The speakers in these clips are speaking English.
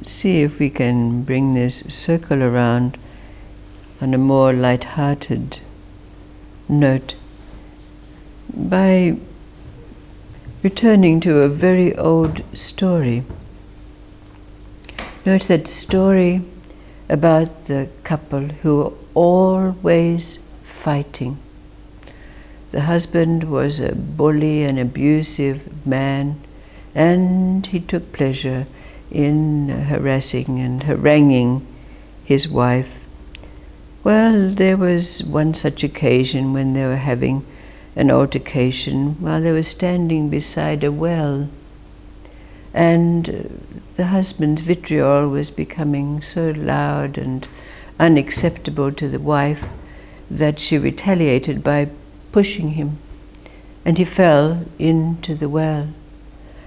see if we can bring this circle around on a more light-hearted note by returning to a very old story. It's that story about the couple who were always fighting. The husband was a bully and abusive man, and he took pleasure in harassing and haranguing his wife. Well, there was one such occasion when they were having an altercation while they were standing beside a well, and the husband's vitriol was becoming so loud and unacceptable to the wife that she retaliated by pushing him, and he fell into the well,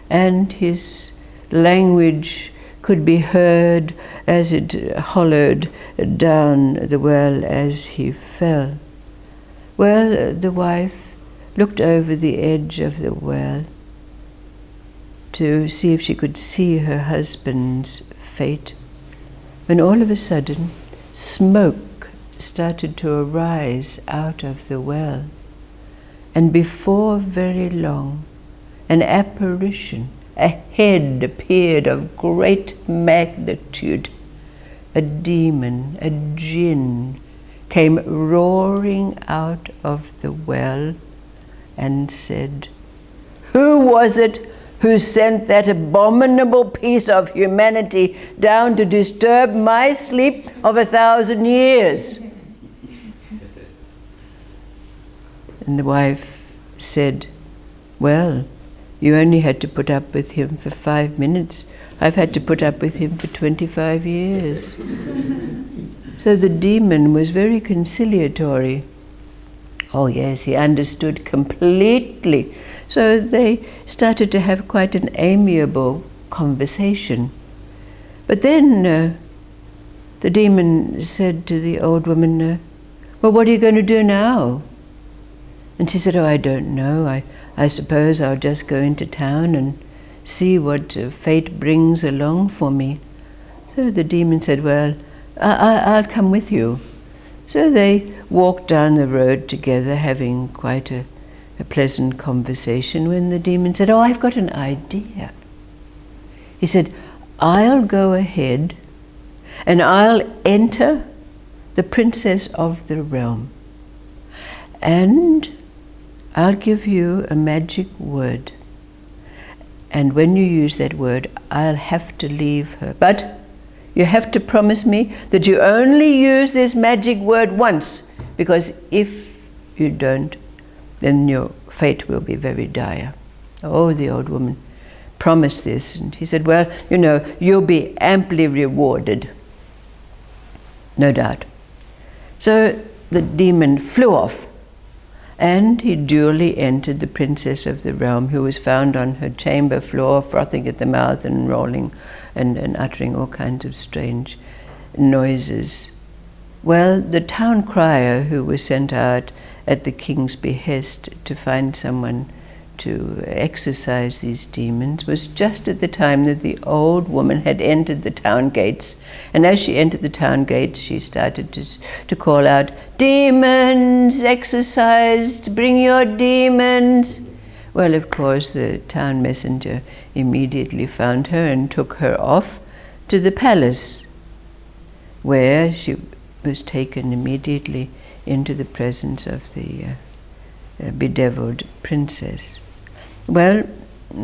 and his language could be heard as it hollowed down the well as he fell. Well, the wife looked over the edge of the well to see if she could see her husband's fate, when all of a sudden smoke started to arise out of the well, and before very long an apparition, a head appeared of great magnitude. A demon, a jinn, came roaring out of the well and said, "Who was it who sent that abominable piece of humanity down to disturb my sleep of 1,000 years?" And the wife said, "Well, you only had to put up with him for 5 minutes. I've had to put up with him for 25 years. So the demon was very conciliatory. Oh yes, he understood completely. So they started to have quite an amiable conversation. But then the demon said to the old woman, "Well, what are you going to do now?" And she said, "Oh, I don't know. I suppose I'll just go into town and see what fate brings along for me." So the demon said, "Well, I'll come with you." So they walked down the road together, having quite a pleasant conversation, when the demon said, "Oh, I've got an idea." He said, "I'll go ahead and I'll enter the princess of the realm, and I'll give you a magic word. And when you use that word, I'll have to leave her. But you have to promise me that you only use this magic word once, because if you don't, then your fate will be very dire." Oh, the old woman promised this, and he said, "Well, you'll be amply rewarded." No doubt. So the demon flew off, and he duly entered the princess of the realm, who was found on her chamber floor, frothing at the mouth and rolling and uttering all kinds of strange noises. Well, the town crier, who was sent out at the king's behest to find someone to exorcise these demons, was just at the time that the old woman had entered the town gates. And as she entered the town gates, she started to call out, "Demons exorcised, bring your demons." Well, of course, the town messenger immediately found her and took her off to the palace, where she was taken immediately into the presence of the bedeviled princess. Well,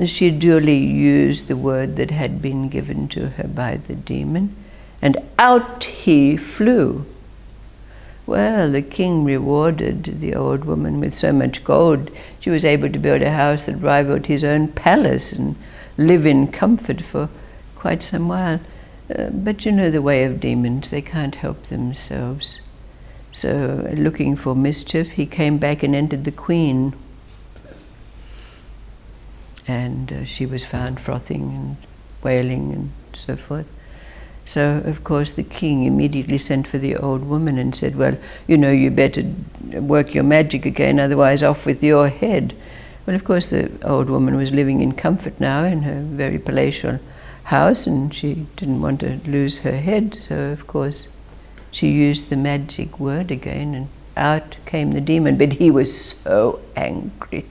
she duly used the word that had been given to her by the demon, and out he flew. Well, the king rewarded the old woman with so much gold, she was able to build a house that rivaled his own palace and live in comfort for quite some while. But you know the way of demons, they can't help themselves. So, looking for mischief, he came back and entered the queen. And she was found frothing and wailing and so forth. So, of course, the king immediately sent for the old woman and said, "Well, you better work your magic again, otherwise off with your head." Well, of course, the old woman was living in comfort now in her very palatial house, and she didn't want to lose her head, so of course she used the magic word again, and out came the demon. But he was so angry.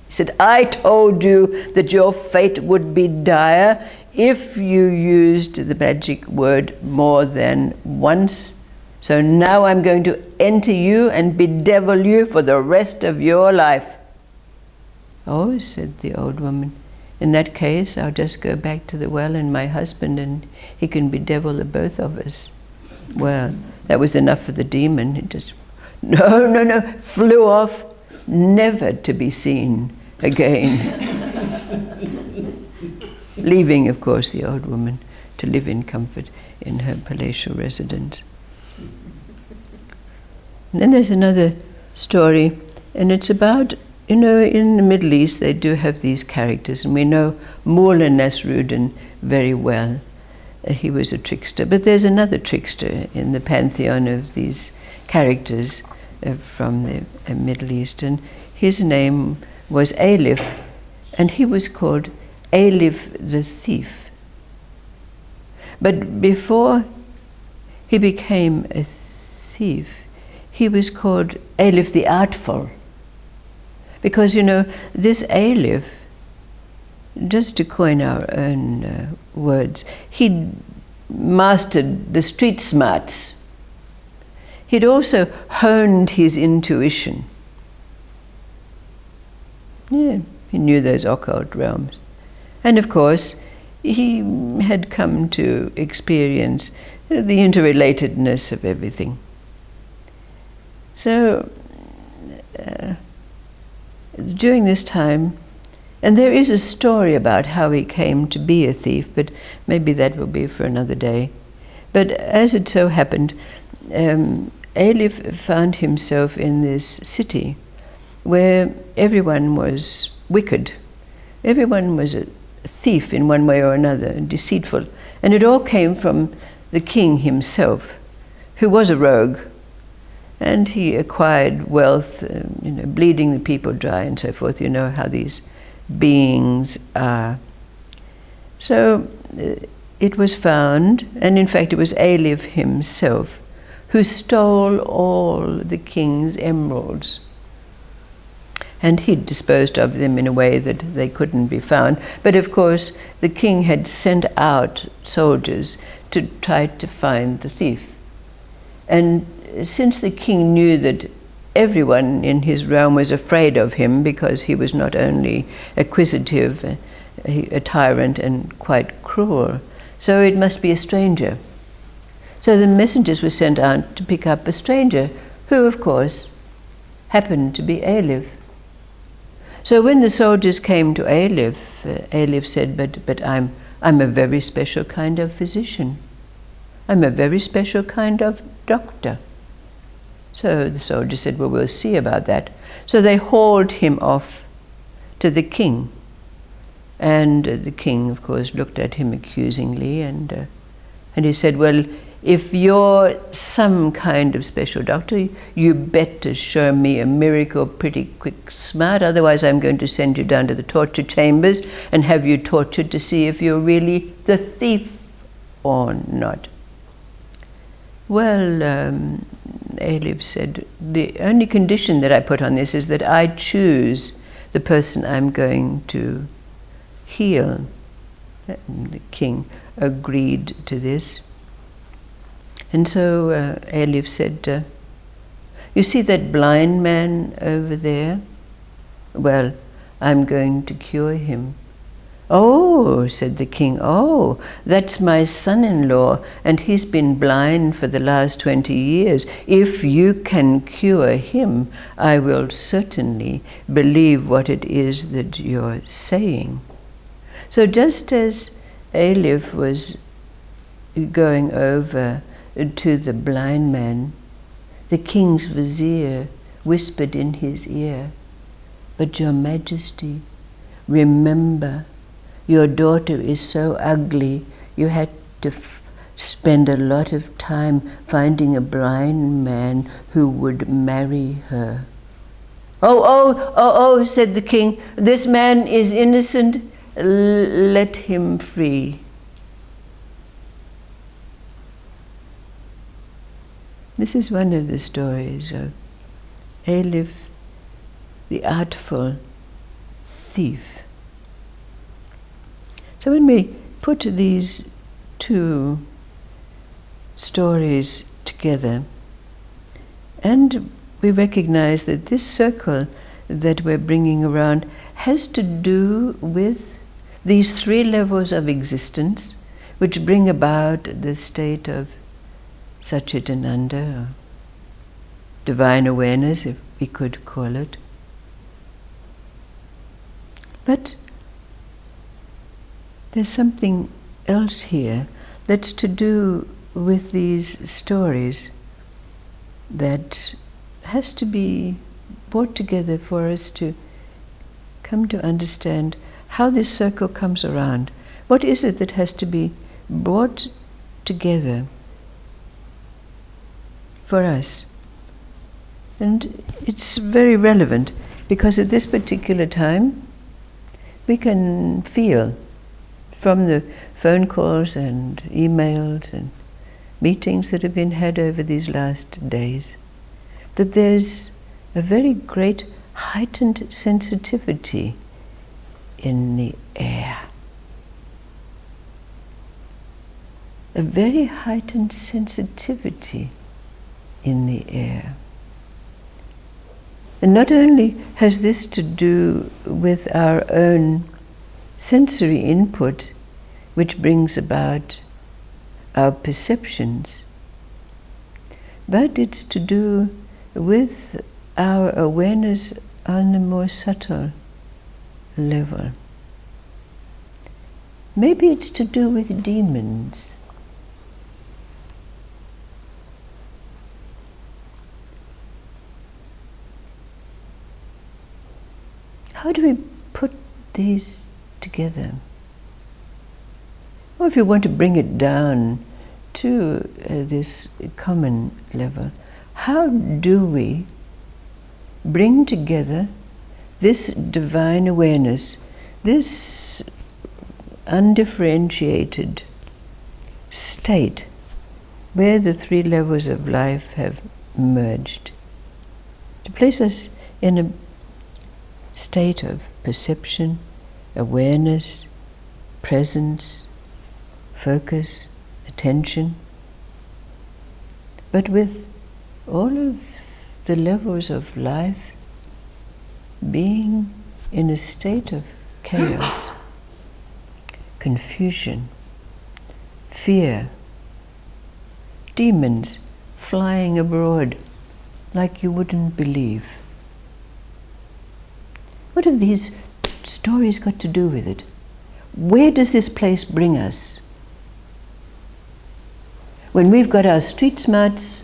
He said, I told you that your fate would be dire if you used the magic word more than once. So now I'm going to enter you and bedevil you for the rest of your life. Oh, said the old woman, in that case I'll just go back to the well and my husband, and he can bedevil the both of us. Well, that was enough for the demon. It just, no, flew off, never to be seen again. Leaving, of course, the old woman to live in comfort in her palatial residence. And then there's another story, and it's about, in the Middle East they do have these characters, and we know Mullah Nasruddin very well. He was a trickster, but there's another trickster in the pantheon of these characters from the Middle East, and his name was Alif, and he was called Alif the thief. But before he became a thief, he was called Alif the artful. Because, this Alif, just to coin our own words, he'd mastered the street smarts. He'd also honed his intuition. Yeah, he knew those occult realms. And of course, he had come to experience the interrelatedness of everything. So, during this time, and there is a story about how he came to be a thief, but maybe that will be for another day. But as it so happened, Alif found himself in this city where everyone was wicked. Everyone was a thief in one way or another, deceitful. And it all came from the king himself, who was a rogue. And he acquired wealth, bleeding the people dry and so forth. You know how these beings are. So it was found, and in fact it was Alif himself who stole all the king's emeralds. And he'd disposed of them in a way that they couldn't be found. But of course, the king had sent out soldiers to try to find the thief. And since the king knew that everyone in his realm was afraid of him, because he was not only acquisitive, a tyrant, and quite cruel, so it must be a stranger. So the messengers were sent out to pick up a stranger, who, of course, happened to be Alif. So when the soldiers came to Alif, Alif said, but I'm a very special kind of physician. I'm a very special kind of doctor. So the soldier said, well, we'll see about that. So they hauled him off to the king. And the king, of course, looked at him accusingly, and he said, well, if you're some kind of special doctor, you better show me a miracle pretty quick smart, otherwise I'm going to send you down to the torture chambers and have you tortured to see if you're really the thief or not. Well, Alif said, the only condition that I put on this is that I choose the person I'm going to heal. And the king agreed to this. And so Alif said, you see that blind man over there? Well, I'm going to cure him. Oh, said the king, oh, that's my son-in-law, and he's been blind for the last 20 years. If you can cure him, I will certainly believe what it is that you're saying. So just as Alif was going over to the blind man, the king's vizier whispered in his ear, but Your Majesty, remember, your daughter is so ugly, you had to spend a lot of time finding a blind man who would marry her. Oh, said the king, this man is innocent, let him free. This is one of the stories of Aleph, the artful thief. So when we put these two stories together, and we recognize that this circle that we're bringing around has to do with these three levels of existence which bring about the state of Satchitananda, or divine awareness, if we could call it. But there's something else here that's to do with these stories that has to be brought together for us to come to understand how this circle comes around. What is it that has to be brought together for us? And it's very relevant because at this particular time we can feel from the phone calls and emails and meetings that have been had over these last days that there's a very great heightened sensitivity in the air. A very heightened sensitivity in the air. And not only has this to do with our own sensory input, which brings about our perceptions, but it's to do with our awareness on a more subtle level. Maybe it's to do with demons. How do we put these together? Or if you want to bring it down to this common level, how do we bring together this divine awareness, this undifferentiated state where the three levels of life have merged, to place us in a state of perception, awareness, presence, focus, attention, but with all of the levels of life being in a state of chaos, confusion, fear, demons flying abroad like you wouldn't believe. What have these stories got to do with it? Where does this place bring us? When we've got our street smarts,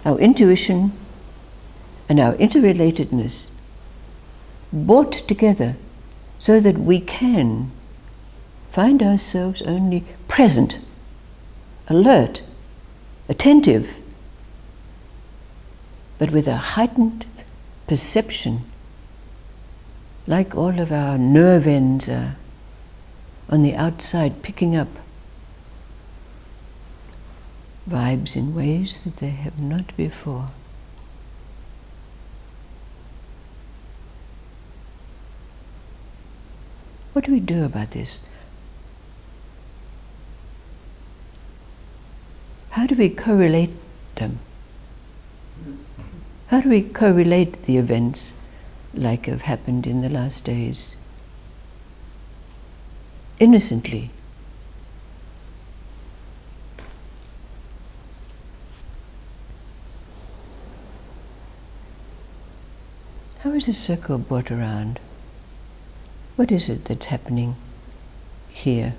our intuition, and our interrelatedness brought together so that we can find ourselves only present, alert, attentive, but with a heightened perception, like all of our nerve ends are on the outside picking up vibes in ways that they have not before. What do we do about this? How do we correlate them? How do we correlate the events like have happened in the last days? Innocently. How is this circle brought around? What is it that's happening here?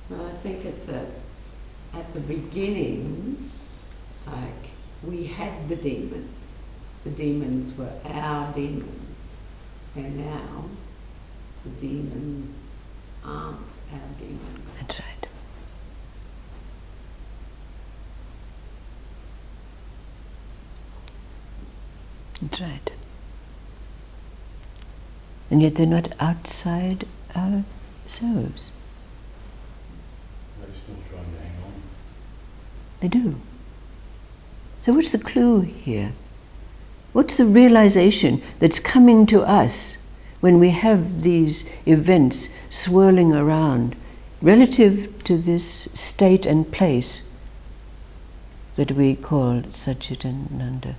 Well, I think at the beginning, like, we had the demons. The demons were our demons. And now, the demons aren't our demons. That's right. That's right. And yet they're not outside ourselves. They Still trying to hang on. They do. So what's the clue here? What's the realization that's coming to us when we have these events swirling around relative to this state and place that we call Satchitananda?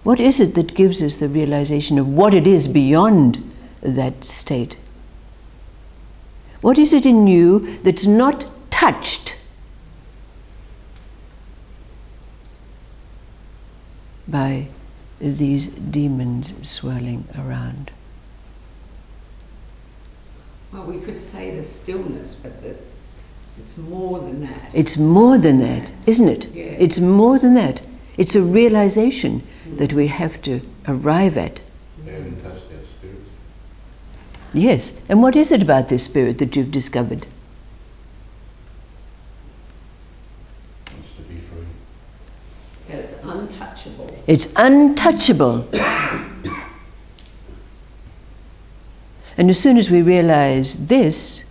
What is it that gives us the realization of what it is beyond that state? What is it in you that's not touched by these demons swirling around? Well, we could say the stillness, but it's more than that. It's more than that, isn't it? Yeah. It's more than that. It's a realization that we have to arrive at. They haven't touched our spirits. Yes. And what is it about this spirit that you've discovered? Wants to be free. That it's untouchable. It's untouchable. And as soon as we realize this,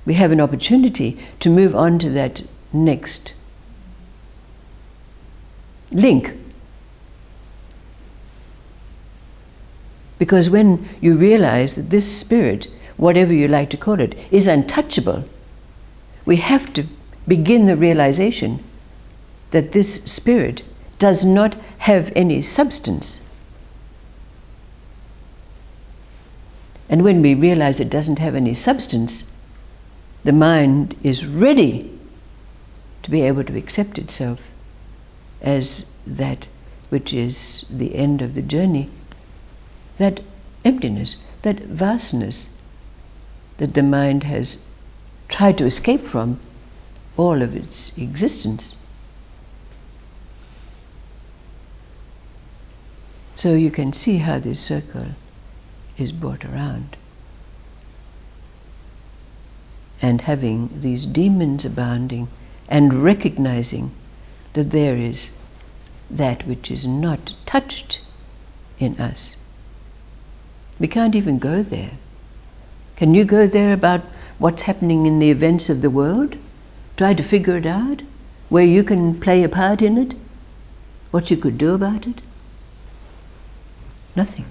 we have an opportunity to move on to that next link. Because when you realize that this spirit, whatever you like to call it, is untouchable, we have to begin the realization that this spirit does not have any substance. And when we realize it doesn't have any substance, the mind is ready to be able to accept itself as that which is the end of the journey, that emptiness, that vastness that the mind has tried to escape from all of its existence. So you can see how this circle is brought around. And having these demons abounding and recognizing that there is that which is not touched in us. We can't even go there. Can you go there about what's happening in the events of the world? Try to figure it out? Where you can play a part in it? What you could do about it? Nothing.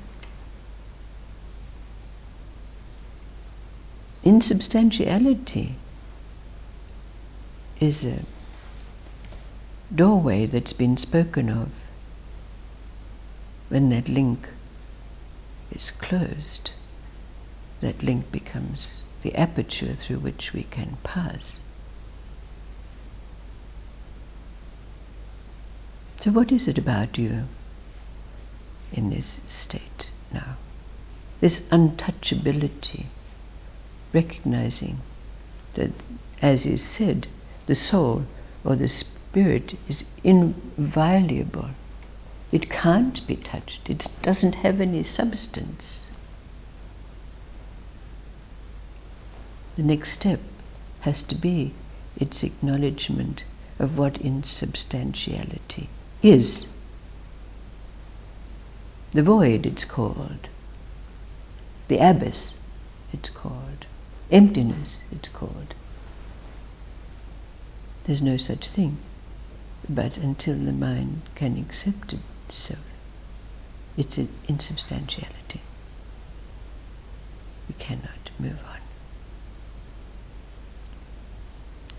Insubstantiality is a doorway that's been spoken of. When that link is closed, that link becomes the aperture through which we can pass. So what is it about you in this state now? This untouchability, recognizing that, as is said, the soul or the spirit is inviolable. It can't be touched. It doesn't have any substance. The next step has to be its acknowledgement of what insubstantiality is. The void, it's called. The abyss, it's called. Emptiness, it's called. There's no such thing. But until the mind can accept itself, it's an insubstantiality. We cannot move on.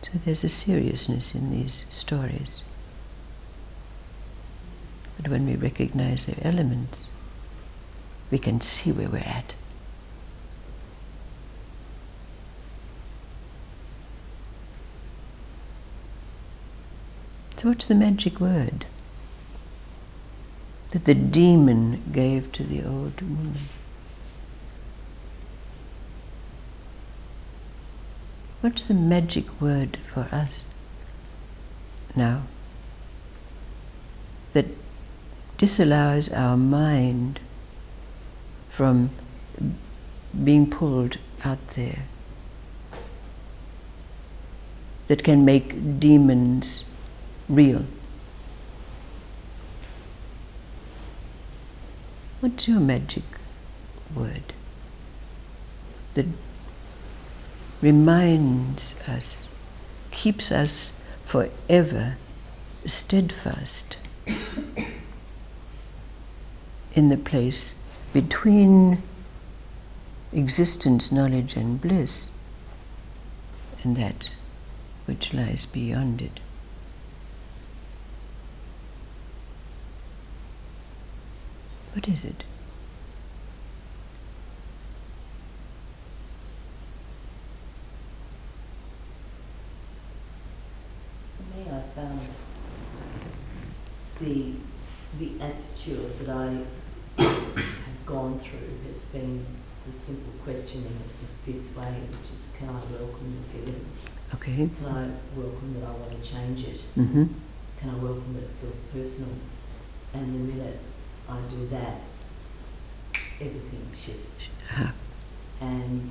So there's a seriousness in these stories. But when we recognize their elements, we can see where we're at. So what's the magic word that the demon gave to the old woman? What's the magic word for us now that disallows our mind from being pulled out there, that can make demons real? What's your magic word that reminds us keeps us forever steadfast in the place between existence, knowledge and bliss, and that which lies beyond it. What is it? For me, I found the attitude that I have gone through has been the simple questioning of the fifth way, which is, can I welcome the feeling? Okay. Can I welcome that I want to change it? Mm-hmm. Can I welcome that it feels personal? And the minute I do that, everything shifts. Ah, And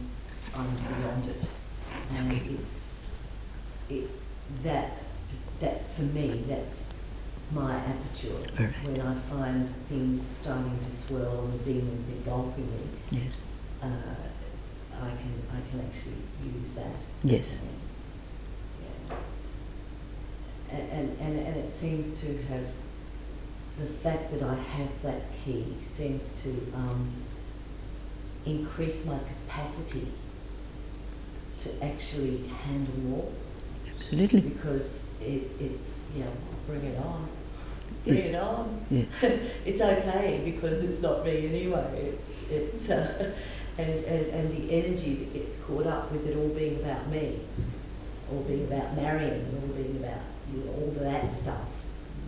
I'm beyond it. And Okay. that for me, that's my aperture. All right. When I find things starting to swirl and the demons engulfing me, yes. I can actually use that. Yes. Yeah. And it seems to have, the fact that I have that key seems to increase my capacity to actually handle more, Absolutely. because it's, bring it on. Bring Yes. it on. Yeah. It's okay because it's not me anyway. It's and the energy that gets caught up with it all being about me, all being about marrying, all being about all that stuff.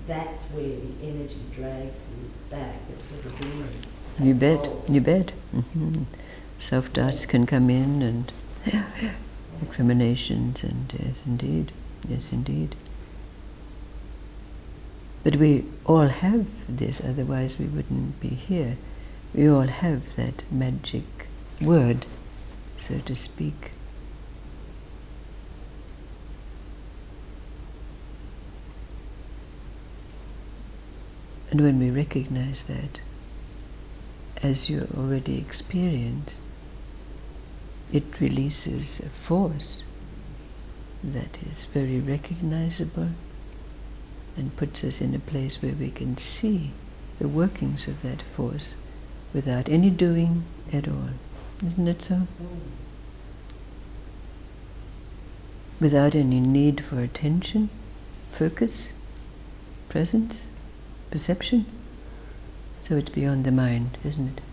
That's where the energy drags you back. That's where the demon You takes bet. hold. You bet. Mm-hmm. Self-doubts can come in, and recriminations, and yes, indeed. Yes, indeed. But we all have this, otherwise we wouldn't be here. We all have that magic word, so to speak. And when we recognize that, as you already experience, it releases a force that is very recognizable and puts us in a place where we can see the workings of that force without any doing at all. Isn't it so? Mm. Without any need for attention, focus, presence, perception. So it's beyond the mind, isn't it?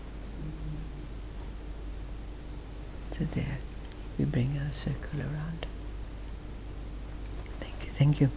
So there, we bring our circle around. Thank you, thank you.